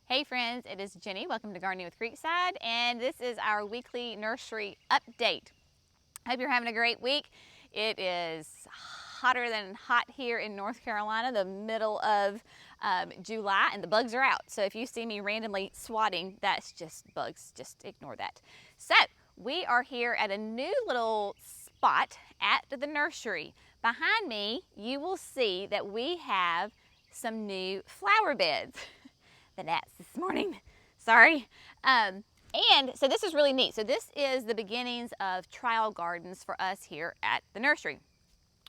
Hey friends, it is Jenny. Welcome to Gardening with Creekside, and this is our weekly nursery update. I hope you're having a great week. It is hotter than hot here in North Carolina, the middle of July, and the bugs are out. So if you see me randomly swatting, that's just bugs. Just ignore that. So we are here at a new little spot at the nursery. Behind me, you will see that we have some new flower beds. The gnats this morning, sorry. And so this is really neat. So this is the beginnings of trial gardens for us here at the nursery.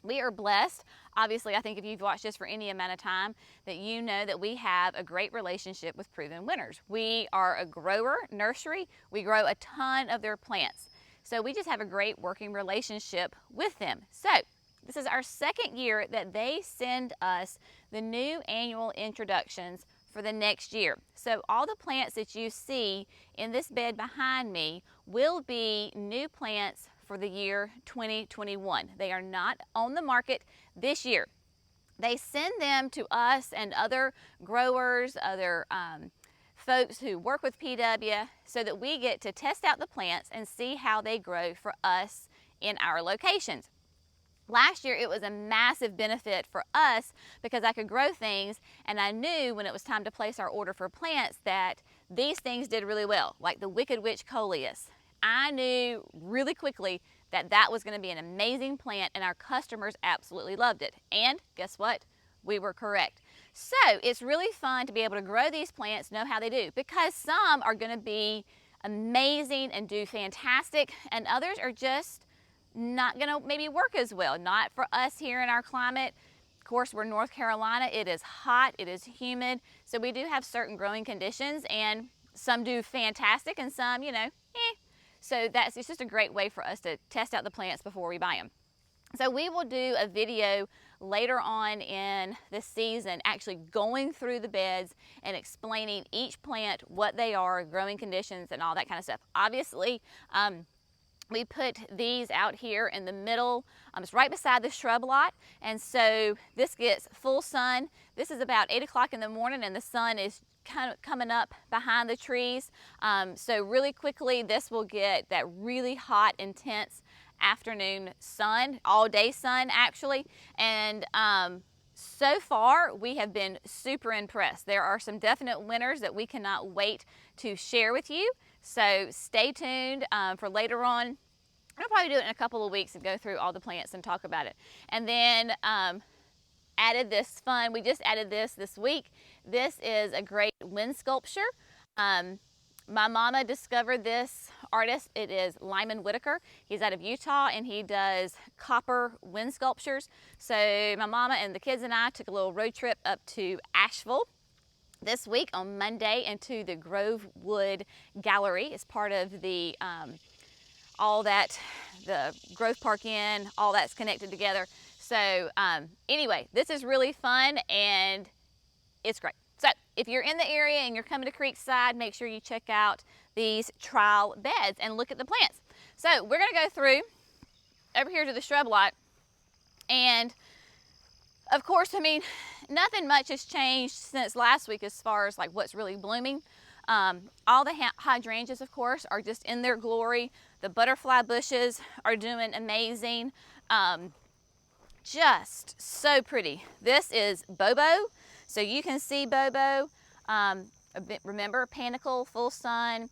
We are blessed. Obviously, I think if you've watched this for any amount of time, that you know that we have a great relationship with proven winners. We are a grower nursery. We grow a ton of their plants. So we just have a great working relationship with them. So this is our second year that they send us the new annual introductions for the next year. So all the plants that you see in this bed behind me will be new plants for the year 2021. They are not on the market this year. They send them to us and other growers, other folks who work with PW, so that we get to test out the plants and see how they grow for us in our locations. Last year, it was a massive benefit for us because I could grow things, and I knew when it was time to place our order for plants that these things did really well, like the Wicked Witch Coleus. I knew really quickly that that was going to be an amazing plant, and our customers absolutely loved it. And guess what? We were correct. So it's really fun to be able to grow these plants, know how they do, because some are going to be amazing and do fantastic, and others are just not gonna maybe work as well. Not for us here in our climate. Of course, we're North Carolina. It is hot, it is humid, so we do have certain growing conditions, and some do fantastic and some, So it's just a great way for us to test out the plants before we buy them. So we will do a video later on in the season actually going through the beds and explaining each plant, what they are, growing conditions, and all that kind of stuff. Obviously, we put these out here in the middle. It's right beside the shrub lot, and so this gets full sun. This is about 8 o'clock in the morning, and the sun is kind of coming up behind the trees. So really quickly, this will get that really hot, intense afternoon sun, all day sun actually, and so far we have been super impressed. There are some definite winners that we cannot wait to share with you. So stay tuned for later on. I'll probably do it in a couple of weeks and go through all the plants and talk about it. And then added this fun, we just added this week. This is a great wind sculpture. My mama discovered this artist. It is Lyman Whitaker. He's out of Utah, and he does copper wind sculptures. So my mama and the kids and I took a little road trip up to Asheville this week on Monday into the Grove Wood Gallery. It's part of the the Grove Park Inn, all that's connected together. So anyway, this is really fun and it's great. So if you're in the area and you're coming to Creekside, make sure you check out these trial beds and look at the plants. So we're gonna go through over here to the shrub lot, and of course, nothing much has changed since last week as far as like what's really blooming. All the hydrangeas, of course, are just in their glory. The butterfly bushes are doing amazing. Just so pretty. This is Bobo, so you can see Bobo. Remember, panicle, full sun,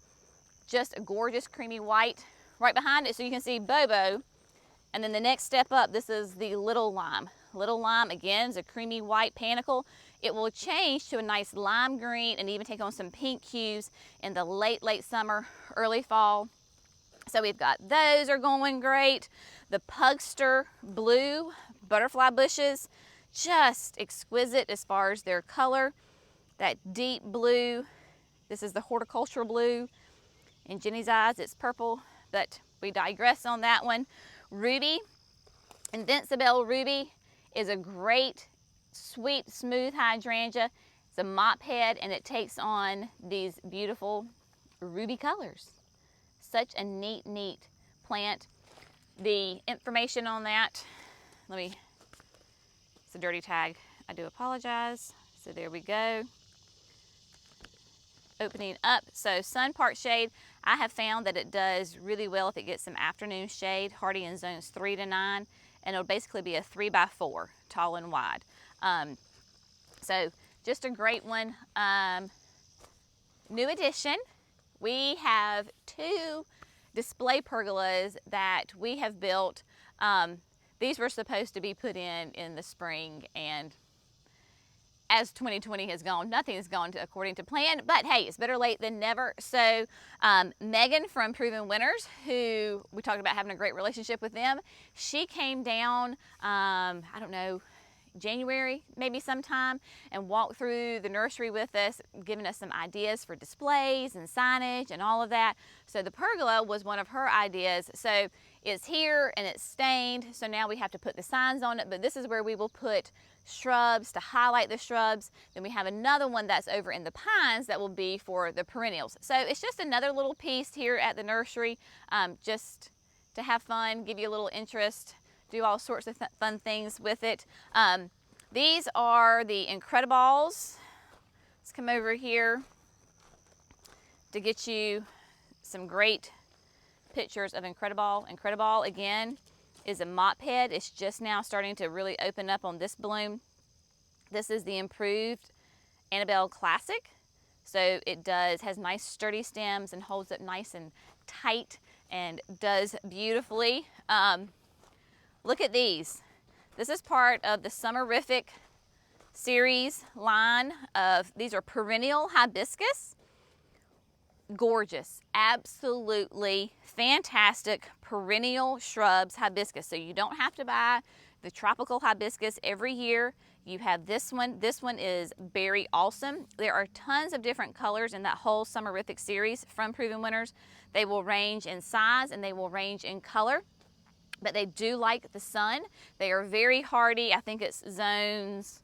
just a gorgeous creamy white. Right behind it, so you can see Bobo. And then the next step up, this is the Little Lime. Little Lime, again, is a creamy white panicle. It will change to a nice lime green and even take on some pink hues in the late summer, early fall. So we've got those are going great. The Pugster Blue butterfly bushes, just exquisite as far as their color. That deep blue, this is the horticultural blue. In Jenny's eyes, it's purple, but we digress on that one. Ruby, Invincible Ruby is a great, sweet, smooth hydrangea. It's a mop head, and it takes on these beautiful ruby colors. Such a neat plant. The information on that, it's a dirty tag. I do apologize. So there we go. opening up. So sun, part shade, I have found that it does really well if it gets some afternoon shade, hardy in zones 3 to 9, and it'll basically be a 3x4, tall and wide. So just a great one. New addition, we have 2 display pergolas that we have built. These were supposed to be put in the spring, and as 2020 has gone, nothing has gone according to plan, but hey, it's better late than never. So Megan from Proven Winners, who we talked about having a great relationship with them, she came down, I don't know, January maybe sometime, and walked through the nursery with us, giving us some ideas for displays and signage and all of that. So the pergola was one of her ideas. So it's here and it's stained, so now we have to put the signs on it, but this is where we will put shrubs to highlight the shrubs. Then we have another one that's over in the pines that will be for the perennials. So it's just another little piece here at the nursery, just to have fun, give you a little interest, do all sorts of fun things with it. These are the Incrediballs. Let's come over here to get you some great pictures of Incrediball. Incrediball, again, is a mop head. It's just now starting to really open up on this bloom. This is the improved Annabelle Classic. So it has nice sturdy stems and holds up nice and tight and does beautifully. Look at these. This is part of the Summerific series line of, these are Perennial hibiscus. Gorgeous, absolutely fantastic perennial shrubs hibiscus. So you don't have to buy the tropical hibiscus every year. You have this one. This one is berry awesome. There are tons of different colors in that whole Summerific series from Proven Winners. They will range in size and they will range in color, but they do like the sun. They are very hardy. I think it's zones,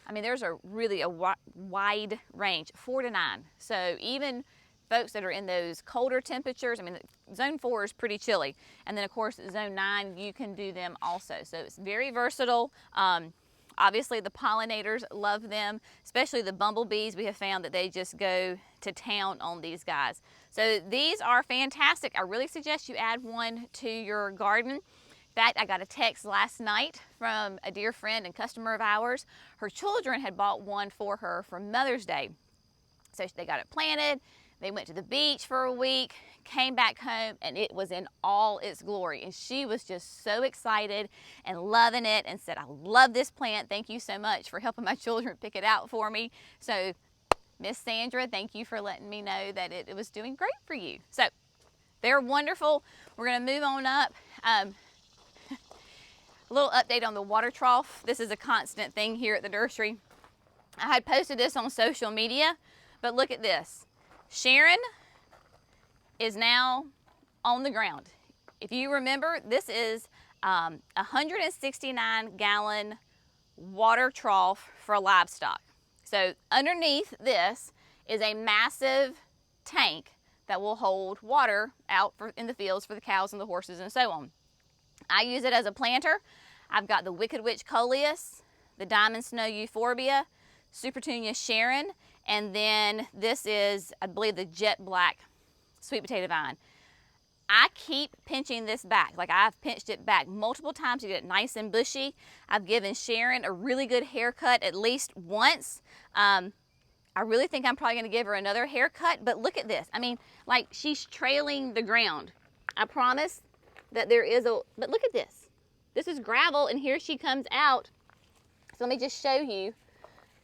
I mean, there's really a wide range, 4 to 9. So even folks that are in those colder temperatures, I mean, zone 4 is pretty chilly. And then of course, zone 9, you can do them also. So it's very versatile. Obviously the pollinators love them, especially the bumblebees. We have found that they just go to town on these guys. So these are fantastic. I really suggest you add one to your garden. In fact, I got a text last night from a dear friend and customer of ours. Her children had bought one for her for Mother's Day. So they got it planted. They went to the beach for a week, came back home, and it was in all its glory. And she was just so excited and loving it and said, I love this plant. Thank you so much for helping my children pick it out for me. So Miss Sandra, thank you for letting me know that it was doing great for you. So they're wonderful. We're going to move on up. A little update on the water trough. This is a constant thing here at the nursery. I had posted this on social media, but look at this. Sharon is now on the ground. If you remember, this is a 169-gallon water trough for livestock. So underneath this is a massive tank that will hold water out in the fields for the cows and the horses and so on. I use it as a planter. I've got the Wicked Witch Coleus, the Diamond Snow Euphorbia, Supertunia Sharon, and then this is, I believe, the Jet Black Sweet Potato Vine. I keep pinching this back. Like, I've pinched it back multiple times to get it nice and bushy. I've given Sharon a really good haircut at least once. I really think I'm probably going to give her another haircut, but look at this. I mean, like, she's trailing the ground. I promise that there is but look at this. This is gravel, and here she comes out. So let me just show you.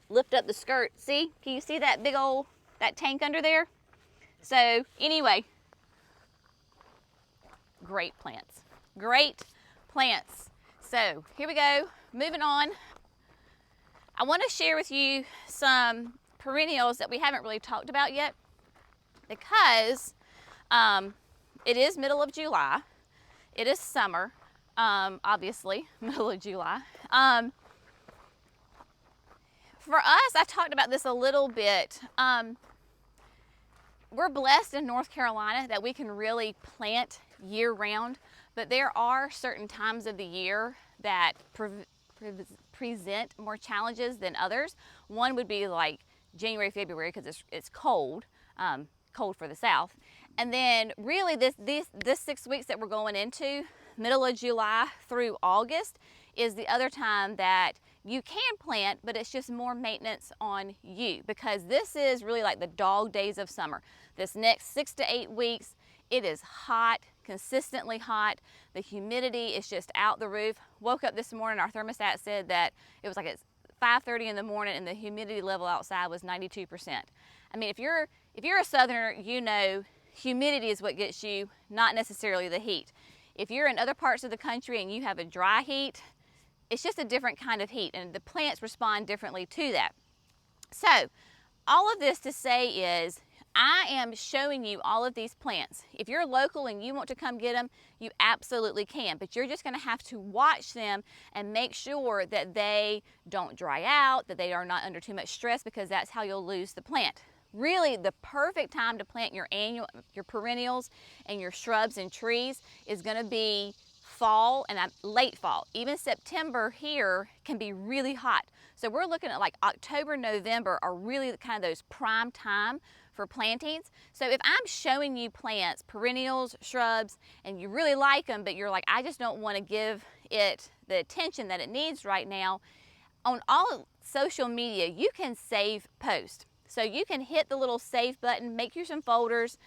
Lift up the skirt. See? Can you see that big old, that tank under there? So anyway, great plants. Great plants. So here we go. Moving on. I want to share with you some perennials that we haven't really talked about yet, because it is middle of July. It is summer, obviously, middle of July. For us, I talked about this a little bit. We're blessed in North Carolina that we can really plant year round, but there are certain times of the year that present more challenges than others. One would be like January, February, because it's cold, cold for the south. And then really this 6 weeks that we're going into, middle of July through August, is the other time that you can plant, but it's just more maintenance on you, because this is really like the dog days of summer. This next 6 to 8 weeks, it is hot, consistently hot. The humidity is just out the roof. Woke up this morning, our thermostat said that it was like it's 5:30 in the morning and the humidity level outside was 92%. I mean, if you're a southerner, you know humidity is what gets you, not necessarily the heat. If you're in other parts of the country and you have a dry heat, it's just a different kind of heat, and the plants respond differently to that. So all of this to say is, I am showing you all of these plants. If you're local and you want to come get them, you absolutely can, but you're just going to have to watch them and make sure that they don't dry out, that they are not under too much stress, because that's how you'll lose the plant. Really, the perfect time to plant your perennials and your shrubs and trees is going to be fall and late fall. Even September here can be really hot. So we're looking at like October, November are really kind of those prime time for plantings. So if I'm showing you plants, perennials, shrubs, and you really like them, but you're like, I just don't want to give it the attention that it needs right now, on all social media, you can save post. So you can hit the little save button, make you some folders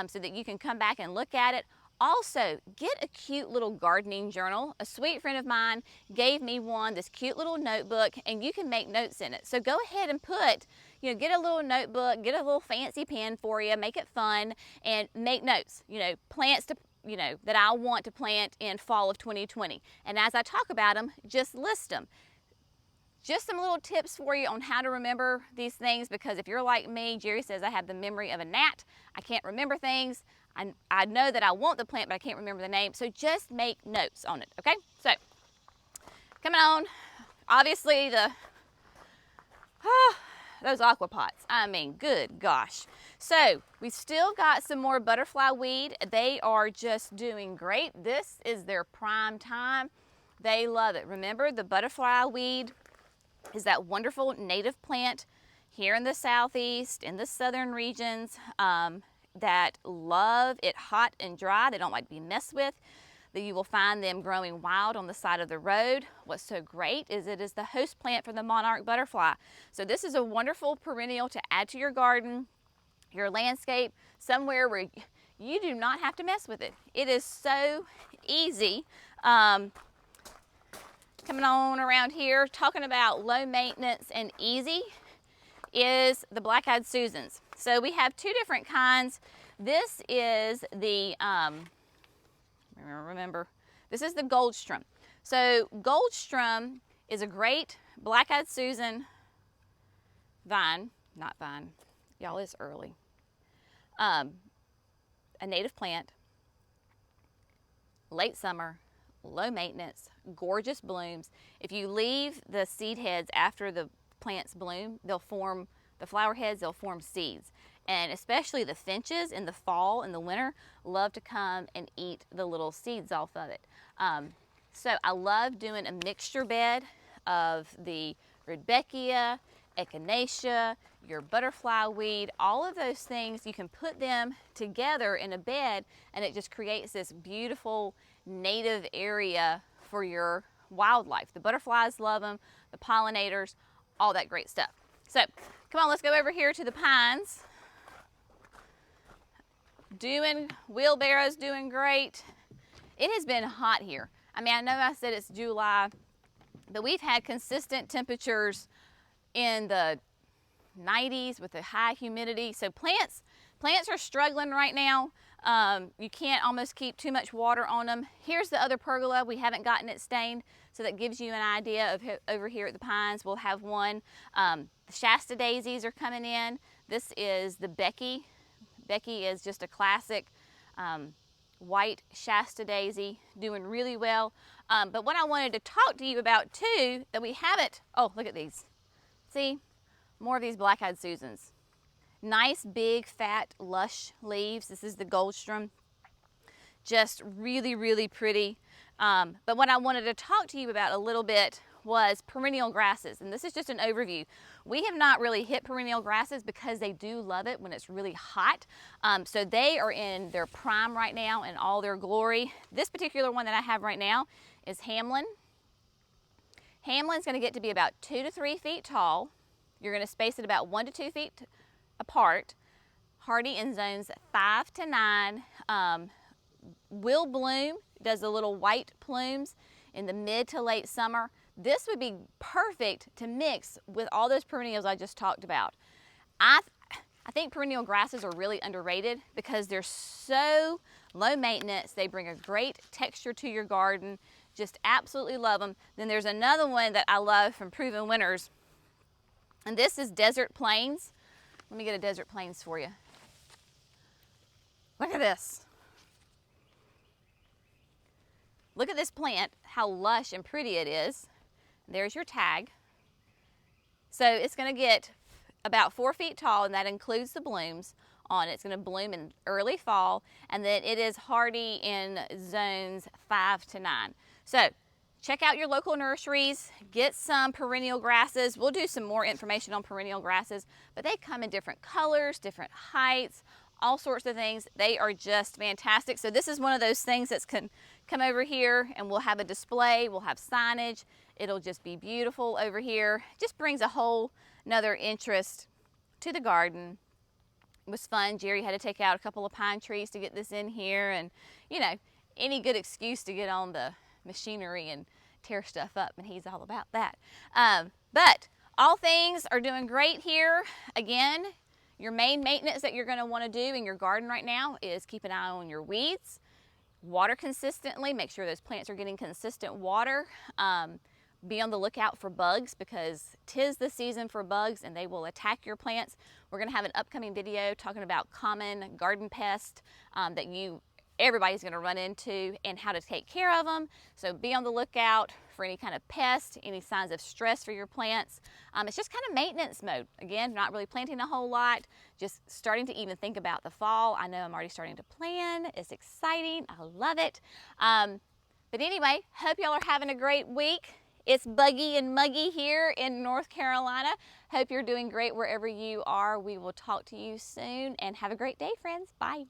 so that you can come back and look at it. Also, get a cute little gardening journal. A sweet friend of mine gave me one, this cute little notebook, and you can make notes in it. So go ahead and put, get a little notebook, get a little fancy pen for you, make it fun, and make notes. Plants to, that I want to plant in fall of 2020. And as I talk about them, just list them. Just some little tips for you on how to remember these things, because if you're like me, Jerry says I have the memory of a gnat. I can't remember things. I know that I want the plant, but I can't remember the name. So just make notes on it, okay? So, coming on, obviously those aqua pots, I mean, good gosh. So, we still got some more butterfly weed. They are just doing great. This is their prime time. They love it. Remember, the butterfly weed is that wonderful native plant here in the southeast, in the southern regions, that love it hot and dry. They don't like to be messed with. That you will find them growing wild on the side of the road. What's so great is it is the host plant for the monarch butterfly. So this is a wonderful perennial to add to your garden, your landscape, somewhere where you do not have to mess with it. It is so easy. Coming on around here, talking about low maintenance and easy, is the black-eyed Susans. So we have two different kinds. This is the, this is the Goldstrom. So Goldstrom is a great black-eyed Susan not vine, y'all, it's early. A native plant, late summer, low maintenance, gorgeous blooms. If you leave the seed heads after the plants bloom, they'll form, the flower heads, they'll form seeds. And especially the finches in the fall and the winter love to come and eat the little seeds off of it. So I love doing a mixture bed of the Rudbeckia, Echinacea, your butterfly weed, all of those things. You can put them together in a bed and it just creates this beautiful native area for your wildlife. The butterflies love them, the pollinators, all that great stuff. So come on, let's go over here to the pines. Wheelbarrow's doing great. It has been hot here. I mean, I know I said it's July, but we've had consistent temperatures in the 90s with the high humidity. So plants are struggling right now. You can't almost keep too much water on them. Here's the other pergola. We haven't gotten it stained, so that gives you an idea of over here at the pines. We'll have one. The Shasta daisies are coming in. This is the Becky. Becky is just a classic white Shasta daisy, doing really well. But what I wanted to talk to you about too, that we haven't, oh, look at these. See, more of these black-eyed Susans. Nice, big, fat, lush leaves. This is the Goldstrom. Just really, really pretty. But what I wanted to talk to you about a little bit was perennial grasses. And this is just an overview. We have not really hit perennial grasses because they do love it when it's really hot. So they are in their prime right now in all their glory. This particular one that I have right now is Hamlin. Hamlin's going to get to be about 2 to 3 feet tall. You're going to space it about 1 to 2 feet apart. Hardy in zones 5 to 9. Will bloom, does the little white plumes in the mid to late summer. This would be perfect to mix with all those perennials I just talked about. I think perennial grasses are really underrated because they're so low maintenance. They bring a great texture to your garden. Just absolutely love them. Then there's another one that I love from Proven Winners, and this is Desert Plains. Let me get a Desert Plains for you. Look at this. Look at this plant, how lush and pretty it is. There's your tag. So it's going to get about 4 feet tall, and that includes the blooms on it. It's going to bloom in early fall, and then it is hardy in zones 5 to 9. So check out your local nurseries, get some perennial grasses. We'll do some more information on perennial grasses, but they come in different colors, different heights, all sorts of things. They are just fantastic. So this is one of those things that's can come over here and we'll have a display, we'll have signage. It'll just be beautiful over here. Just brings a whole nother interest to the garden. It was fun. Jerry had to take out a couple of pine trees to get this in here, and you know, any good excuse to get on the machinery and tear stuff up, and he's all about that. But all things are doing great here. Again, your main maintenance that you're going to want to do in your garden right now is keep an eye on your weeds, water consistently, make sure those plants are getting consistent water. Be on the lookout for bugs because 'tis the season for bugs and they will attack your plants. We're going to have an upcoming video talking about common garden pests that everybody's going to run into and how to take care of them. So be on the lookout for any kind of pest, any signs of stress for your plants. It's just kind of maintenance mode. Again, not really planting a whole lot, just starting to even think about the fall. I know I'm already starting to plan. It's exciting. I love it. But anyway, hope y'all are having a great week. It's buggy and muggy here in North Carolina. Hope you're doing great wherever you are. We will talk to you soon and have a great day, friends. Bye.